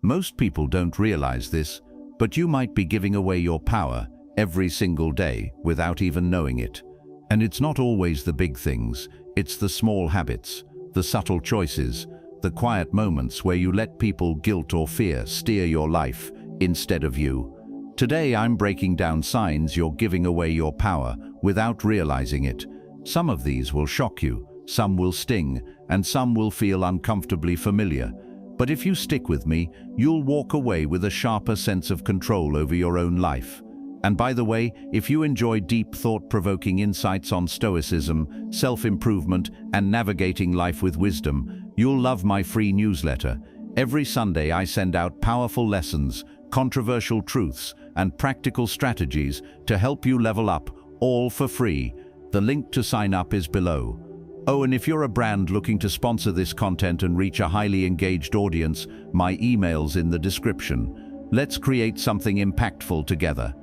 Most people don't realize this, but you might be giving away your power every single day without even knowing it. And it's not always the big things, it's the small habits, the subtle choices, the quiet moments where you let people, guilt or fear steer your life instead of you. Today I'm breaking down signs you're giving away your power without realizing it. Some of these will shock you, some will sting, and some will feel uncomfortably familiar. But if you stick with me, you'll walk away with a sharper sense of control over your own life. And by the way, if you enjoy deep, thought-provoking insights on stoicism, self-improvement, and navigating life with wisdom, you'll love my free newsletter. Every Sunday I send out powerful lessons, controversial truths, and practical strategies to help you level up, all for free. The link to sign up is below. Oh, and if you're a brand looking to sponsor this content and reach a highly engaged audience, my email's in the description. Let's create something impactful together.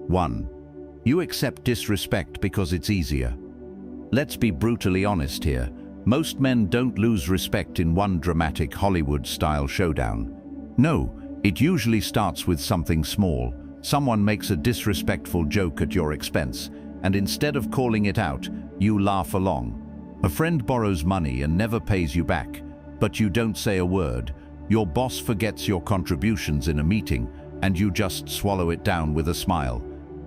1. You accept disrespect because it's easier. Let's be brutally honest here. Most men don't lose respect in one dramatic Hollywood-style showdown. No, it usually starts with something small. Someone makes a disrespectful joke at your expense, and instead of calling it out, you laugh along. A friend borrows money and never pays you back, but you don't say a word. Your boss forgets your contributions in a meeting, and you just swallow it down with a smile.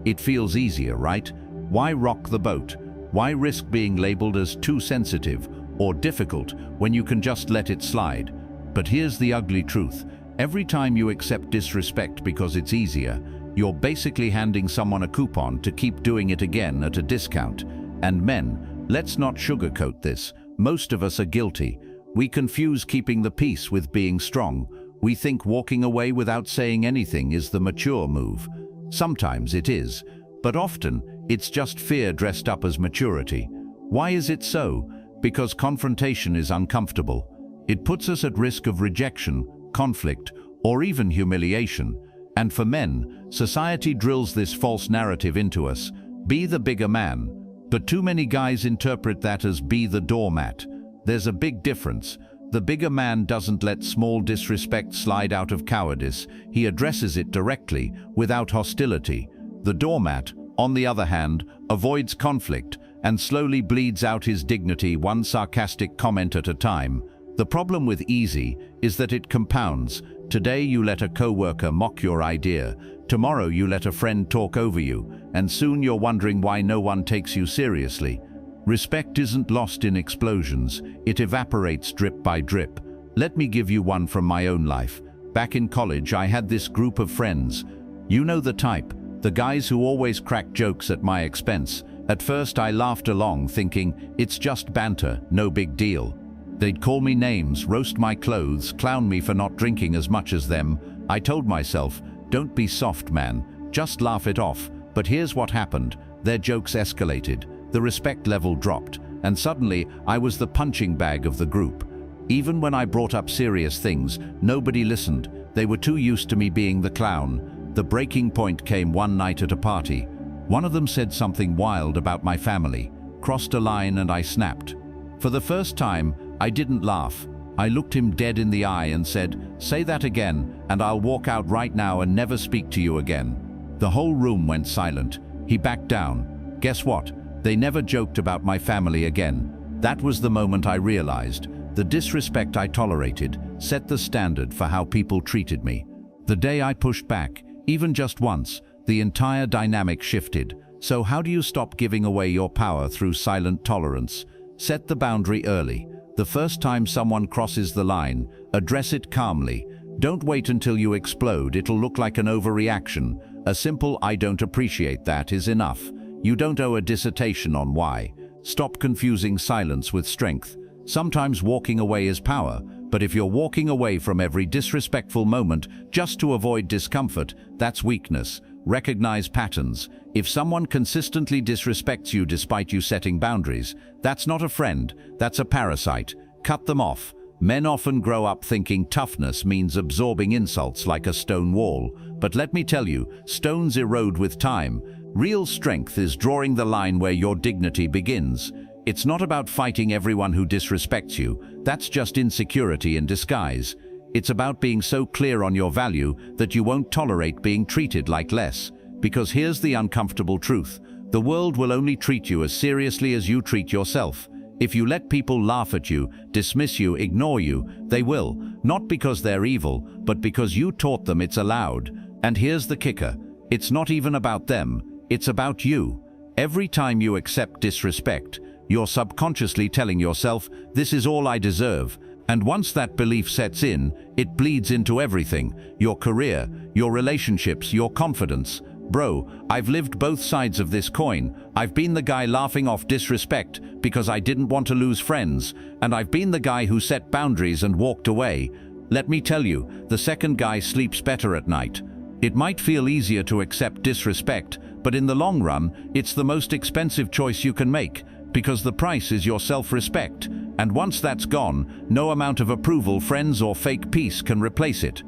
It feels easier, right? Why rock the boat? Why risk being labeled as too sensitive or difficult when you can just let it slide? But here's the ugly truth. Every time you accept disrespect because it's easier, you're basically handing someone a coupon to keep doing it again at a discount. And men, let's not sugarcoat this. Most of us are guilty. We confuse keeping the peace with being strong. We think walking away without saying anything is the mature move. Sometimes it is, but often it's just fear dressed up as maturity. Why is it so? Because confrontation is uncomfortable. It puts us at risk of rejection, conflict, or even humiliation. And for men, society drills this false narrative into us: be the bigger man. But too many guys interpret that as be the doormat. There's a big difference. The bigger man doesn't let small disrespect slide out of cowardice. He addresses it directly, without hostility. The doormat, on the other hand, avoids conflict and slowly bleeds out his dignity, one sarcastic comment at a time. The problem with easy is that it compounds. Today you let a coworker mock your idea. Tomorrow you let a friend talk over you, and soon you're wondering why no one takes you seriously. Respect isn't lost in explosions, it evaporates drip by drip. Let me give you one from my own life. Back in college, I had this group of friends. You know the type, the guys who always crack jokes at my expense. At first I laughed along, thinking, it's just banter, no big deal. They'd call me names, roast my clothes, clown me for not drinking as much as them. I told myself, don't be soft, man, just laugh it off. But here's what happened. Their jokes escalated. The respect level dropped, and suddenly I was the punching bag of the group. Even when I brought up serious things, nobody listened. They were too used to me being the clown. The breaking point came one night at a party. One of them said something wild about my family, crossed a line, and I snapped. For the first time, I didn't laugh. I looked him dead in the eye and said, say that again, and I'll walk out right now and never speak to you again. The whole room went silent. He backed down. Guess what? They never joked about my family again. That was the moment I realized the disrespect I tolerated set the standard for how people treated me. The day I pushed back, even just once, the entire dynamic shifted. So how do you stop giving away your power through silent tolerance? Set the boundary early. The first time someone crosses the line, address it calmly. Don't wait until you explode. It'll look like an overreaction. A simple "I don't appreciate that" is enough. You don't owe a dissertation on why. Stop confusing silence with strength. Sometimes walking away is power, but if you're walking away from every disrespectful moment just to avoid discomfort, that's weakness. Recognize patterns. If someone consistently disrespects you despite you setting boundaries, that's not a friend, that's a parasite. Cut them off. Men often grow up thinking toughness means absorbing insults like a stone wall. But let me tell you, stones erode with time. Real strength is drawing the line where your dignity begins. It's not about fighting everyone who disrespects you. That's just insecurity in disguise. It's about being so clear on your value that you won't tolerate being treated like less. Because here's the uncomfortable truth. The world will only treat you as seriously as you treat yourself. If you let people laugh at you, dismiss you, ignore you, they will. Not because they're evil, but because you taught them it's allowed. And here's the kicker. It's not even about them. It's about you. Every time you accept disrespect, you're subconsciously telling yourself, this is all I deserve. And once that belief sets in, it bleeds into everything. Your career, your relationships, your confidence. Bro, I've lived both sides of this coin. I've been the guy laughing off disrespect because I didn't want to lose friends. And I've been the guy who set boundaries and walked away. Let me tell you, the second guy sleeps better at night. It might feel easier to accept disrespect, but in the long run, it's the most expensive choice you can make, because the price is your self-respect. And once that's gone, no amount of approval, friends, or fake peace can replace it.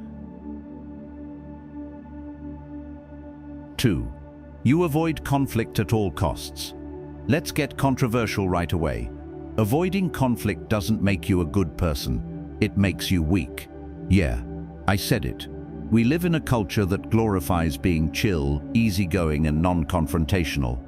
2. You avoid conflict at all costs. Let's get controversial right away. Avoiding conflict doesn't make you a good person. It makes you weak. Yeah, I said it. We live in a culture that glorifies being chill, easygoing, and non-confrontational.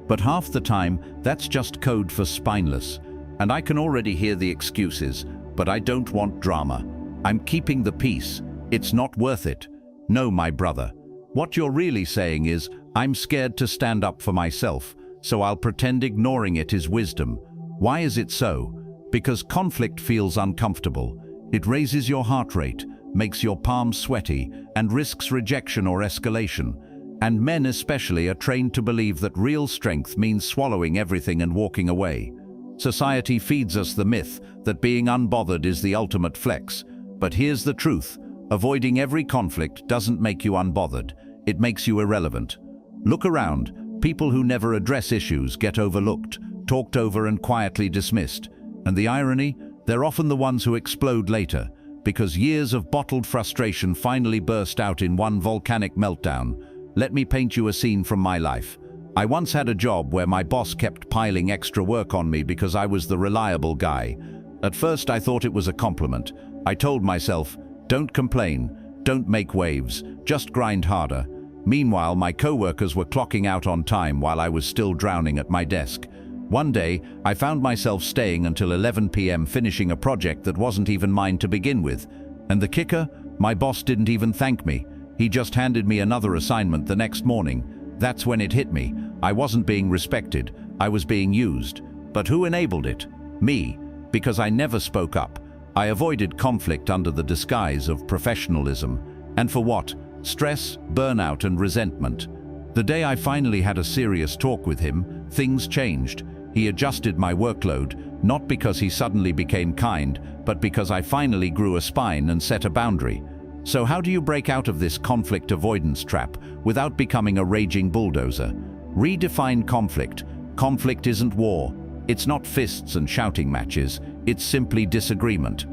But half the time, that's just code for spineless. And I can already hear the excuses, but I don't want drama. I'm keeping the peace. It's not worth it. No, my brother. What you're really saying is, I'm scared to stand up for myself, so I'll pretend ignoring it is wisdom. Why is it so? Because conflict feels uncomfortable. It raises your heart rate, makes your palms sweaty, and risks rejection or escalation. And men especially are trained to believe that real strength means swallowing everything and walking away. Society feeds us the myth that being unbothered is the ultimate flex. But here's the truth. Avoiding every conflict doesn't make you unbothered. It makes you irrelevant. Look around. People who never address issues get overlooked, talked over, and quietly dismissed. And the irony? They're often the ones who explode later, because years of bottled frustration finally burst out in one volcanic meltdown. Let me paint you a scene from my life. I once had a job where my boss kept piling extra work on me because I was the reliable guy. At first I thought it was a compliment. I told myself, don't complain, don't make waves, just grind harder. Meanwhile, my co-workers were clocking out on time while I was still drowning at my desk. One day, I found myself staying until 11 p.m. finishing a project that wasn't even mine to begin with. And the kicker? My boss didn't even thank me. He just handed me another assignment the next morning. That's when it hit me. I wasn't being respected. I was being used. But who enabled it? Me. Because I never spoke up. I avoided conflict under the disguise of professionalism. And for what? Stress, burnout, and resentment. The day I finally had a serious talk with him, things changed. He adjusted my workload, not because he suddenly became kind, but because I finally grew a spine and set a boundary. So how do you break out of this conflict avoidance trap without becoming a raging bulldozer? Redefine conflict. Conflict isn't war. It's not fists and shouting matches. It's simply disagreement.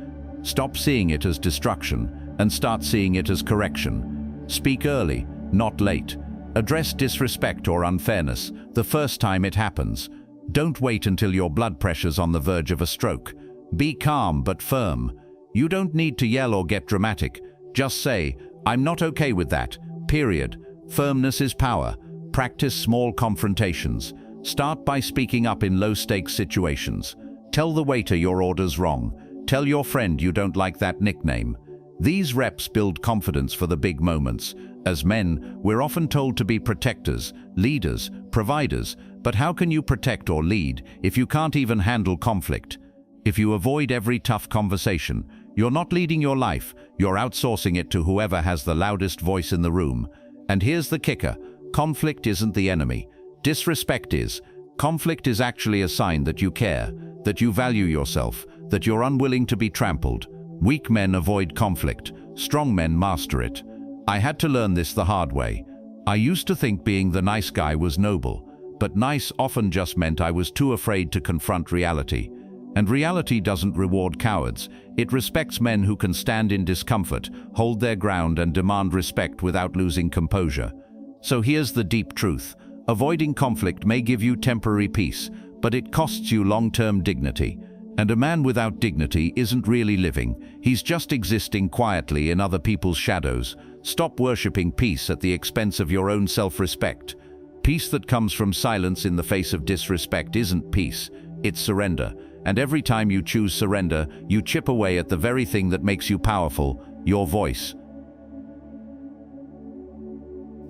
Stop seeing it as destruction and start seeing it as correction. Speak early, not late. Address disrespect or unfairness the first time it happens. Don't wait until your blood pressure's on the verge of a stroke. Be calm but firm. You don't need to yell or get dramatic. Just say, I'm not okay with that, period. Firmness is power. Practice small confrontations. Start by speaking up in low-stakes situations. Tell the waiter your order's wrong. Tell your friend you don't like that nickname. These reps build confidence for the big moments. As men, we're often told to be protectors, leaders, providers, but how can you protect or lead if you can't even handle conflict? If you avoid every tough conversation, you're not leading your life, you're outsourcing it to whoever has the loudest voice in the room. And here's the kicker, conflict isn't the enemy. Disrespect is. Conflict is actually a sign that you care, that you value yourself, that you're unwilling to be trampled. Weak men avoid conflict, strong men master it. I had to learn this the hard way. I used to think being the nice guy was noble, but nice often just meant I was too afraid to confront reality. And reality doesn't reward cowards. It respects men who can stand in discomfort, hold their ground, and demand respect without losing composure. So here's the deep truth. Avoiding conflict may give you temporary peace, but it costs you long-term dignity. And a man without dignity isn't really living. He's just existing quietly in other people's shadows. Stop worshipping peace at the expense of your own self-respect. Peace that comes from silence in the face of disrespect isn't peace, it's surrender. And every time you choose surrender, you chip away at the very thing that makes you powerful, your voice.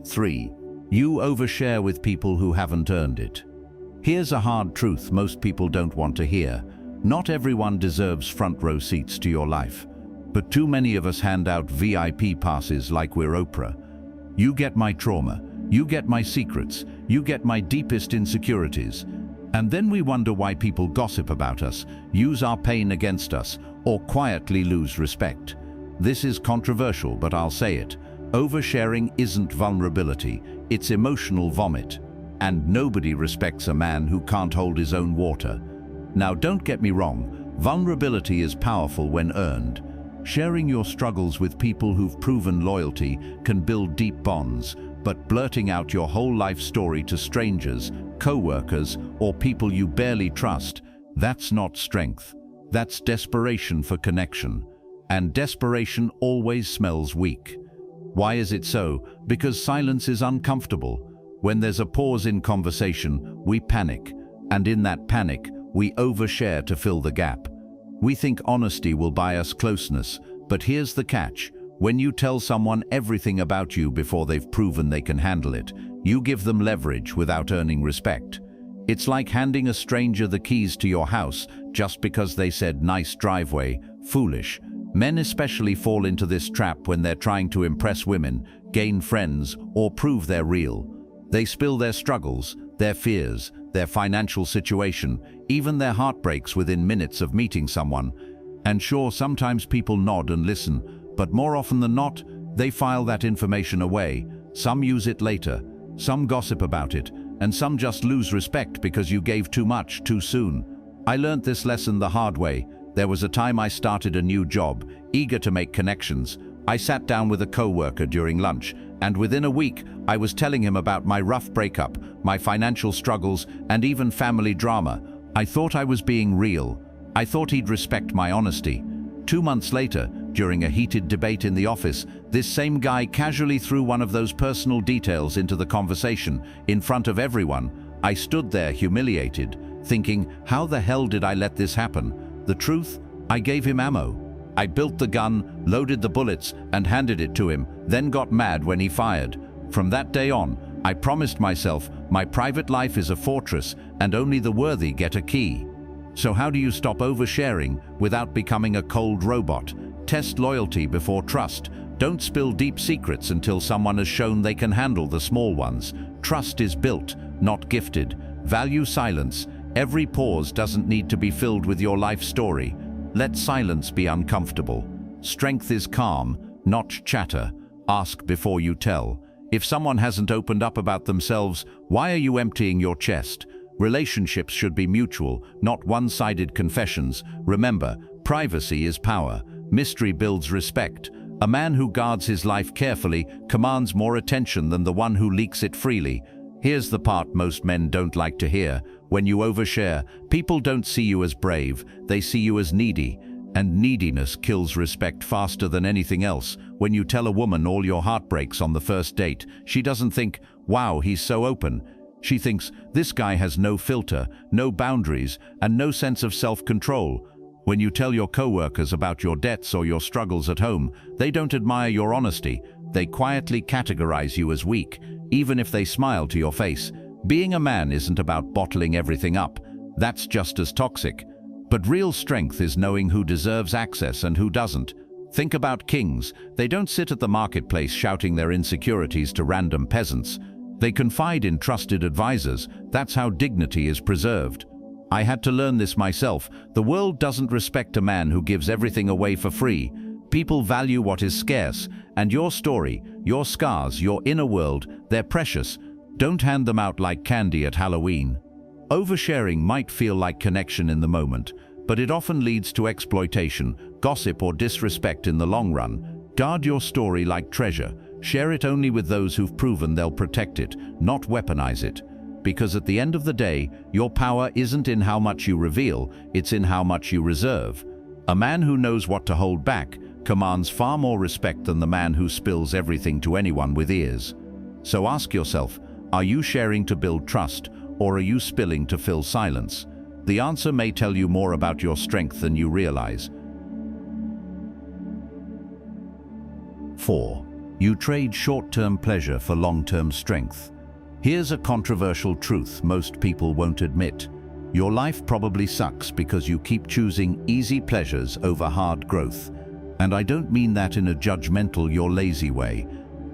3. You overshare with people who haven't earned it. Here's a hard truth most people don't want to hear. Not everyone deserves front row seats to your life, but too many of us hand out VIP passes like we're Oprah. You get my trauma, you get my secrets, you get my deepest insecurities. And then we wonder why people gossip about us, use our pain against us, or quietly lose respect. This is controversial, but I'll say it. Oversharing isn't vulnerability, it's emotional vomit. And nobody respects a man who can't hold his own water. Now, don't get me wrong, vulnerability is powerful when earned. Sharing your struggles with people who've proven loyalty can build deep bonds, but blurting out your whole life story to strangers, co-workers, or people you barely trust, that's not strength. That's desperation for connection. And desperation always smells weak. Why is it so? Because silence is uncomfortable. When there's a pause in conversation, we panic. And in that panic, we overshare to fill the gap. We think honesty will buy us closeness, but here's the catch. When you tell someone everything about you before they've proven they can handle it, you give them leverage without earning respect. It's like handing a stranger the keys to your house just because they said nice driveway. Foolish. Men especially fall into this trap when they're trying to impress women, gain friends, or prove they're real. They spill their struggles, their fears, their financial situation, even their heartbreaks within minutes of meeting someone. And sure, sometimes people nod and listen, but more often than not, they file that information away. Some use it later, some gossip about it, and some just lose respect because you gave too much too soon. I learned this lesson the hard way. There was a time I started a new job, eager to make connections. I sat down with a co-worker during lunch, and within a week, I was telling him about my rough breakup, my financial struggles, and even family drama. I thought I was being real. I thought he'd respect my honesty. 2 months later, during a heated debate in the office, this same guy casually threw one of those personal details into the conversation, in front of everyone. I stood there humiliated, thinking, how the hell did I let this happen? The truth? I gave him ammo. I built the gun, loaded the bullets, and handed it to him, then got mad when he fired. From that day on, I promised myself, my private life is a fortress, and only the worthy get a key. So how do you stop oversharing without becoming a cold robot? Test loyalty before trust. Don't spill deep secrets until someone has shown they can handle the small ones. Trust is built, not gifted. Value silence. Every pause doesn't need to be filled with your life story. Let silence be uncomfortable. Strength is calm, not chatter. Ask before you tell. If someone hasn't opened up about themselves, why are you emptying your chest? Relationships should be mutual, not one-sided confessions. Remember, privacy is power. Mystery builds respect. A man who guards his life carefully commands more attention than the one who leaks it freely. Here's the part most men don't like to hear. When you overshare, people don't see you as brave, they see you as needy. And neediness kills respect faster than anything else. When you tell a woman all your heartbreaks on the first date, she doesn't think, wow, he's so open. She thinks, this guy has no filter, no boundaries, and no sense of self-control. When you tell your co-workers about your debts or your struggles at home, they don't admire your honesty. They quietly categorize you as weak, even if they smile to your face. Being a man isn't about bottling everything up. That's just as toxic. But real strength is knowing who deserves access and who doesn't. Think about kings. They don't sit at the marketplace shouting their insecurities to random peasants. They confide in trusted advisors. That's how dignity is preserved. I had to learn this myself. The world doesn't respect a man who gives everything away for free. People value what is scarce, and your story, your scars, your inner world, they're precious. Don't hand them out like candy at Halloween. Oversharing might feel like connection in the moment, but it often leads to exploitation, gossip, or disrespect in the long run. Guard your story like treasure. Share it only with those who've proven they'll protect it, not weaponize it. because at the end of the day, your power isn't in how much you reveal, it's in how much you reserve. A man who knows what to hold back commands far more respect than the man who spills everything to anyone with ears. So ask yourself, are you sharing to build trust, or are you spilling to fill silence? The answer may tell you more about your strength than you realize. 4. You trade short-term pleasure for long-term strength. Here's a controversial truth most people won't admit. Your life probably sucks because you keep choosing easy pleasures over hard growth. And I don't mean that in a judgmental, you're lazy way.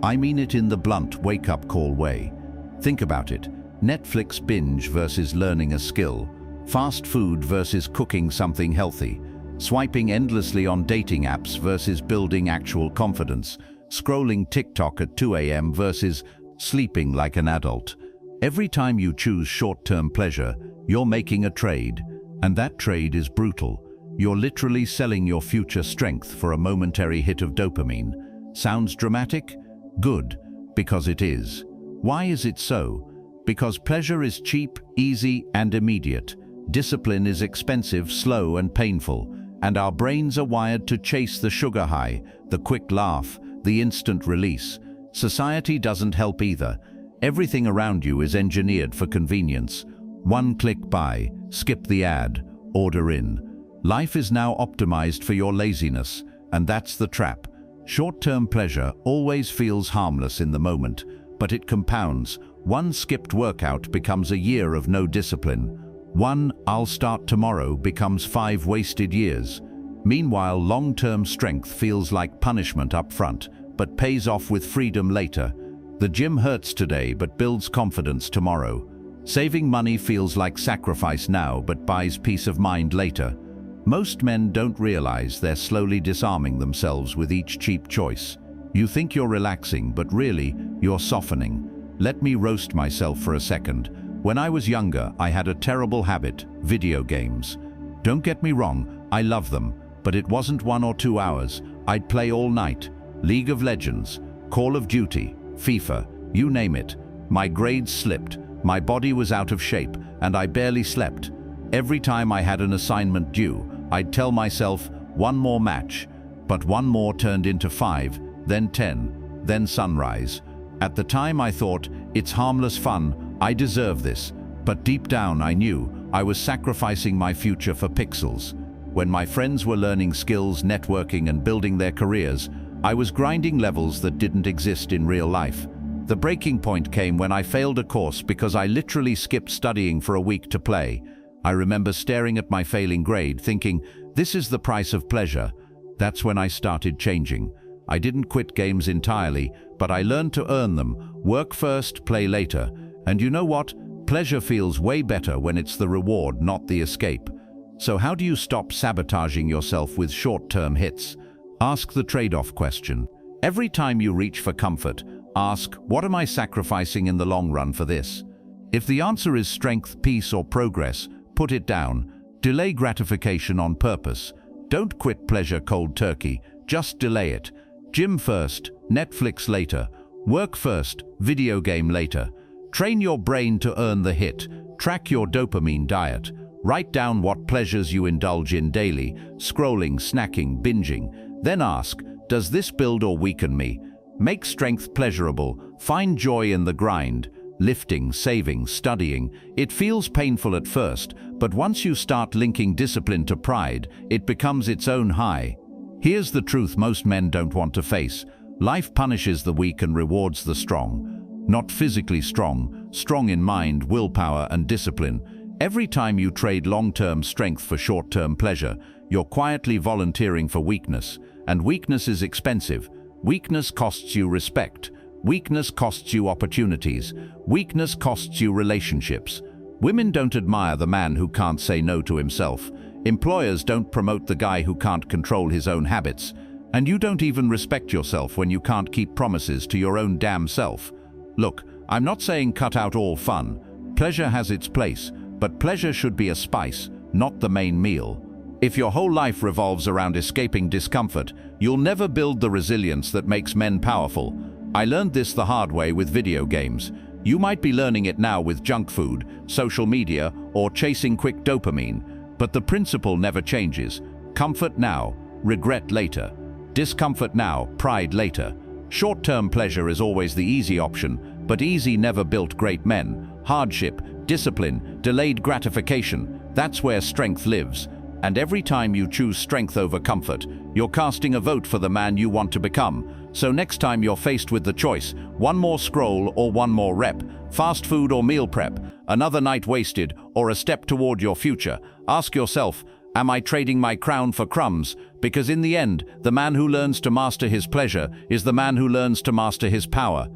I mean it in the blunt, wake-up call way. Think about it. Netflix binge versus learning a skill. Fast food versus cooking something healthy. Swiping endlessly on dating apps versus building actual confidence. Scrolling TikTok at 2 a.m. versus sleeping like an adult. Every time you choose short-term pleasure, you're making a trade, and that trade is brutal. You're literally selling your future strength for a momentary hit of dopamine. Sounds dramatic? Good, because it is. Why is it so? Because pleasure is cheap, easy, and immediate. Discipline is expensive, slow, and painful. And our brains are wired to chase the sugar high, the quick laugh, the instant release. Society doesn't help either. Everything around you is engineered for convenience. One click buy, skip the ad, order in. Life is now optimized for your laziness, and that's the trap. Short-term pleasure always feels harmless in the moment, but it compounds. One skipped workout becomes a year of no discipline. One "I'll start tomorrow" becomes 5 wasted years. Meanwhile, long-term strength feels like punishment up front, but pays off with freedom later. The gym hurts today but builds confidence tomorrow. Saving money feels like sacrifice now but buys peace of mind later. Most men don't realize they're slowly disarming themselves with each cheap choice. You think you're relaxing, but really, you're softening. Let me roast myself for a second. When I was younger, I had a terrible habit: video games. Don't get me wrong, I love them, but it wasn't 1 or 2 hours. I'd play all night. League of Legends, Call of Duty, FIFA, you name it. My grades slipped, my body was out of shape, and I barely slept. Every time I had an assignment due, I'd tell myself, 1 more match. But 1 more turned into 5, then 10, then sunrise. At the time I thought, it's harmless fun, I deserve this. But deep down I knew I was sacrificing my future for pixels. When my friends were learning skills, networking, and building their careers, I was grinding levels that didn't exist in real life. The breaking point came when I failed a course because I literally skipped studying for a week to play. I remember staring at my failing grade, thinking, this is the price of pleasure. That's when I started changing. I didn't quit games entirely, but I learned to earn them. Work first, play later. And you know what? Pleasure feels way better when it's the reward, not the escape. So how do you stop sabotaging yourself with short-term hits? Ask the trade-off question. Every time you reach for comfort, ask, what am I sacrificing in the long run for this? If the answer is strength, peace, or progress, put it down. Delay gratification on purpose. Don't quit pleasure cold turkey, just delay it. Gym first, Netflix later. Work first, video game later. Train your brain to earn the hit. Track your dopamine diet. Write down what pleasures you indulge in daily, scrolling, snacking, binging. Then ask, does this build or weaken me? Make strength pleasurable. Find joy in the grind. Lifting, saving, studying. It feels painful at first, but once you start linking discipline to pride, it becomes its own high. Here's the truth most men don't want to face. Life punishes the weak and rewards the strong. Not physically strong, strong in mind, willpower, and discipline. Every time you trade long-term strength for short-term pleasure, you're quietly volunteering for weakness. And weakness is expensive. Weakness costs you respect. Weakness costs you opportunities. Weakness costs you relationships. Women don't admire the man who can't say no to himself. Employers don't promote the guy who can't control his own habits. And you don't even respect yourself when you can't keep promises to your own damn self. Look, I'm not saying cut out all fun. Pleasure has its place, but pleasure should be a spice, not the main meal. If your whole life revolves around escaping discomfort, you'll never build the resilience that makes men powerful. I learned this the hard way with video games. You might be learning it now with junk food, social media, or chasing quick dopamine, but the principle never changes. Comfort now, regret later. Discomfort now, pride later. Short-term pleasure is always the easy option, but easy never built great men. Hardship, discipline, delayed gratification, that's where strength lives. And every time you choose strength over comfort, you're casting a vote for the man you want to become. So next time you're faced with the choice, one more scroll or one more rep, fast food or meal prep, another night wasted or a step toward your future, ask yourself, am I trading my crown for crumbs? Because in the end, the man who learns to master his pleasure is the man who learns to master his power.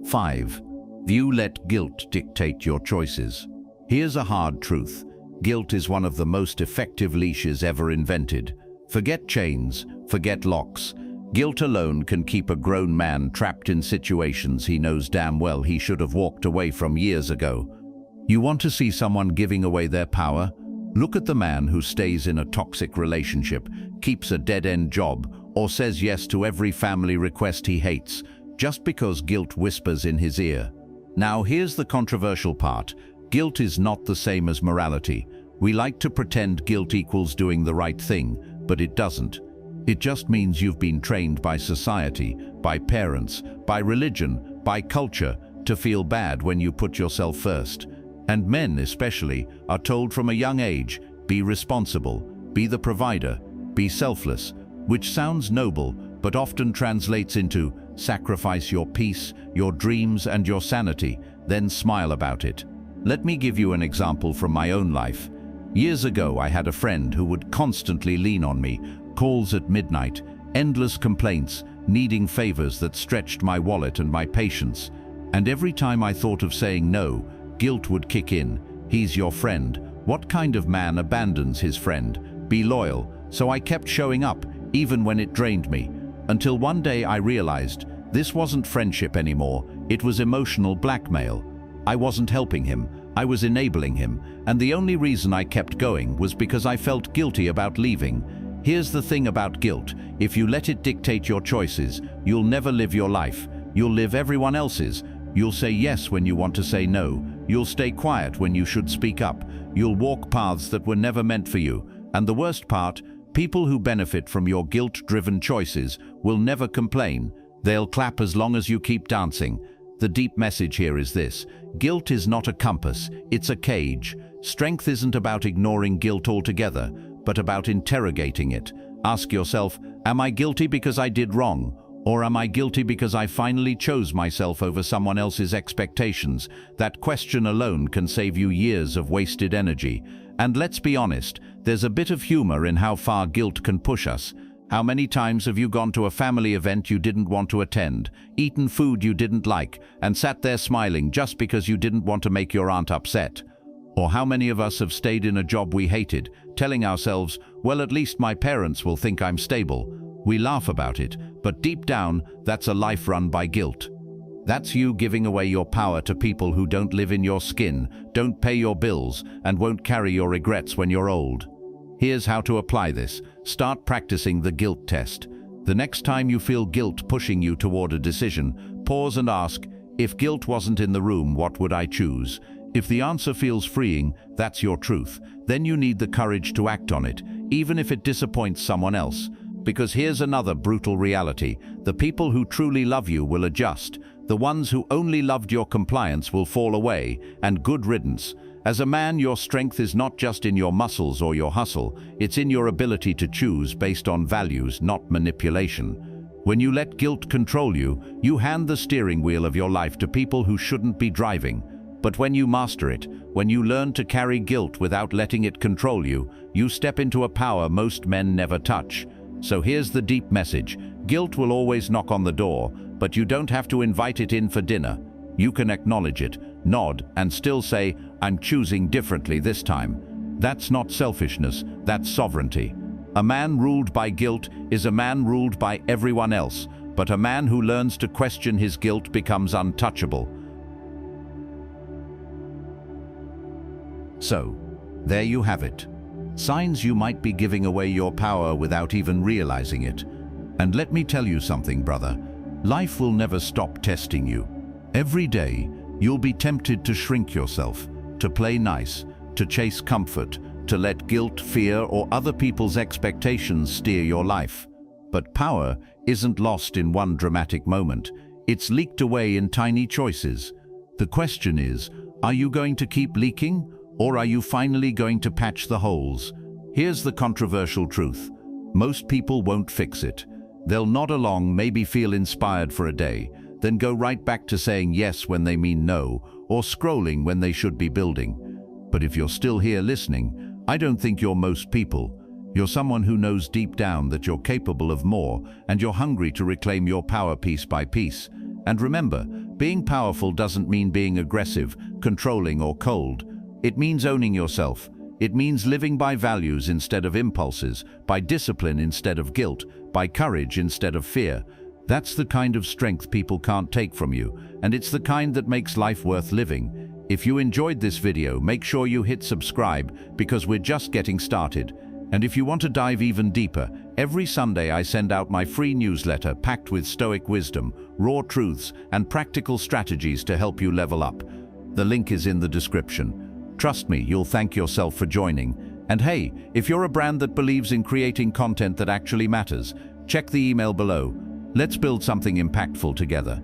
5. You let guilt dictate your choices. Here's a hard truth. Guilt is one of the most effective leashes ever invented. Forget chains, forget locks. Guilt alone can keep a grown man trapped in situations he knows damn well he should have walked away from years ago. You want to see someone giving away their power? Look at the man who stays in a toxic relationship, keeps a dead-end job, or says yes to every family request he hates, just because guilt whispers in his ear. Now here's the controversial part. Guilt is not the same as morality. We like to pretend guilt equals doing the right thing, but it doesn't. It just means you've been trained by society, by parents, by religion, by culture, to feel bad when you put yourself first. And men especially are told from a young age, be responsible, be the provider, be selfless, which sounds noble, but often translates into sacrifice your peace, your dreams, and your sanity, then smile about it. Let me give you an example from my own life. Years ago, I had a friend who would constantly lean on me, calls at midnight, endless complaints, needing favors that stretched my wallet and my patience. And every time I thought of saying no, guilt would kick in. He's your friend. What kind of man abandons his friend? Be loyal. So I kept showing up, even when it drained me, until one day I realized this wasn't friendship anymore. It was emotional blackmail. I wasn't helping him, I was enabling him, and the only reason I kept going was because I felt guilty about leaving. Here's the thing about guilt. If you let it dictate your choices, you'll never live your life. You'll live everyone else's. You'll say yes when you want to say no. You'll stay quiet when you should speak up. You'll walk paths that were never meant for you. And the worst part, people who benefit from your guilt-driven choices will never complain. They'll clap as long as you keep dancing. The deep message here is this. Guilt is not a compass, it's a cage. Strength isn't about ignoring guilt altogether, but about interrogating it. Ask yourself, am I guilty because I did wrong? Or am I guilty because I finally chose myself over someone else's expectations? That question alone can save you years of wasted energy. And let's be honest, there's a bit of humor in how far guilt can push us. How many times have you gone to a family event you didn't want to attend, eaten food you didn't like, and sat there smiling just because you didn't want to make your aunt upset? Or how many of us have stayed in a job we hated, telling ourselves, well, at least my parents will think I'm stable. We laugh about it, but deep down, that's a life run by guilt. That's you giving away your power to people who don't live in your skin, don't pay your bills, and won't carry your regrets when you're old. Here's how to apply this. Start practicing the guilt test. The next time you feel guilt pushing you toward a decision, pause and ask, if guilt wasn't in the room, what would I choose? If the answer feels freeing, that's your truth. Then you need the courage to act on it, even if it disappoints someone else. Because here's another brutal reality. The people who truly love you will adjust. The ones who only loved your compliance will fall away, and good riddance. As a man, your strength is not just in your muscles or your hustle, it's in your ability to choose based on values, not manipulation. When you let guilt control you, you hand the steering wheel of your life to people who shouldn't be driving. But when you master it, when you learn to carry guilt without letting it control you, you step into a power most men never touch. So here's the deep message. Guilt will always knock on the door, but you don't have to invite it in for dinner. You can acknowledge it, nod, and still say, I'm choosing differently this time. That's not selfishness, that's sovereignty. A man ruled by guilt is a man ruled by everyone else, but a man who learns to question his guilt becomes untouchable. So, there you have it. Signs you might be giving away your power without even realizing it. And let me tell you something, brother. Life will never stop testing you. Every day, you'll be tempted to shrink yourself, to play nice, to chase comfort, to let guilt, fear, or other people's expectations steer your life. But power isn't lost in one dramatic moment. It's leaked away in tiny choices. The question is, are you going to keep leaking, or are you finally going to patch the holes? Here's the controversial truth. Most people won't fix it. They'll nod along, maybe feel inspired for a day, then go right back to saying yes when they mean no, or scrolling when they should be building. But if you're still here listening, I don't think you're most people. You're someone who knows deep down that you're capable of more, and you're hungry to reclaim your power piece by piece. And remember, being powerful doesn't mean being aggressive, controlling, or cold. It means owning yourself. It means living by values instead of impulses, by discipline instead of guilt, by courage instead of fear. That's the kind of strength people can't take from you, and it's the kind that makes life worth living. If you enjoyed this video, make sure you hit subscribe, because we're just getting started. And if you want to dive even deeper, every Sunday I send out my free newsletter packed with Stoic wisdom, raw truths, and practical strategies to help you level up. The link is in the description. Trust me, you'll thank yourself for joining. And hey, if you're a brand that believes in creating content that actually matters, check the email below. Let's build something impactful together.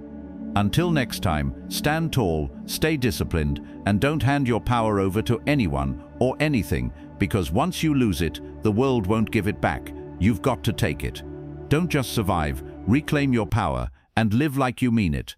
Until next time, stand tall, stay disciplined, and don't hand your power over to anyone or anything, because once you lose it, the world won't give it back. You've got to take it. Don't just survive, reclaim your power, and live like you mean it.